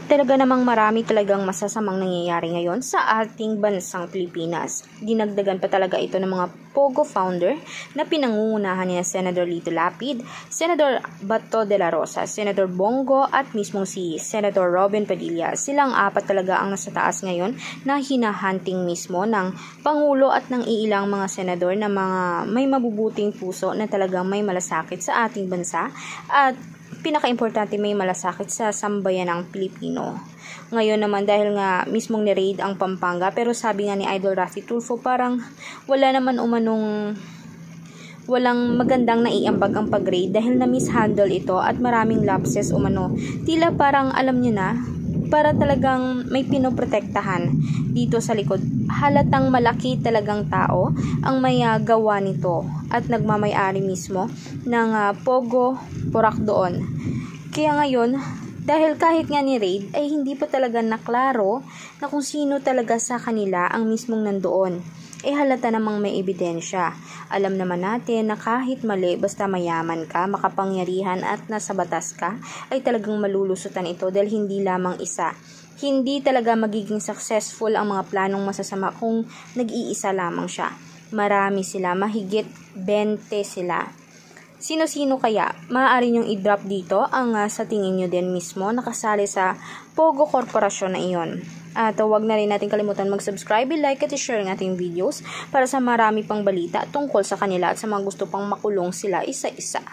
Talaga namang marami talagang masasamang nangyayari ngayon sa ating bansang Pilipinas. Dinagdagan pa talaga ito ng mga POGO founder na pinangungunahan ni Senator Lito Lapid, Senator Bato de la Rosa, Senator Bongo at mismong si Senator Robin Padilla. Silang apat talaga ang nasa taas ngayon na hinahunting mismo ng Pangulo at ng iilang mga senador na mga may mabubuting puso na talagang may malasakit sa ating bansa at pinaka-importante may malasakit sa sambayan ng Pilipino. Ngayon naman dahil nga mismong ni-raid ang Pampanga, pero sabi nga ni Idol Raffy Tulfo parang wala naman walang magandang naiambag ang pag-raid dahil na-mishandle ito at maraming lapses umano. Tila parang alam niyo na, para talagang may pinoprotektahan dito sa likod. Halatang malaki talagang tao ang may gawa nito at nagmamay-ari mismo ng Pogo Porak doon. Kaya ngayon, dahil kahit nga ni raid ay hindi pa talaga naklaro na kung sino talaga sa kanila ang mismong nandoon. Halata namang may ebidensya. Alam naman natin na kahit mali basta mayaman ka, makapangyarihan at nasa batas ka, ay talagang malulusutan ito dahil hindi lamang isa. Hindi talaga magiging successful ang mga planong masasama kung nag-iisa lamang siya. Marami sila, mahigit 20 sila. Sino-sino kaya? Maaari niyong i-drop dito ang sa tingin niyo din mismo nakasali sa Pogo Corporation na iyon. At huwag na rin natin kalimutan mag-subscribe, like at i-share ang ating videos para sa marami pang balita tungkol sa kanila at sa mga gusto pang makulong sila isa-isa.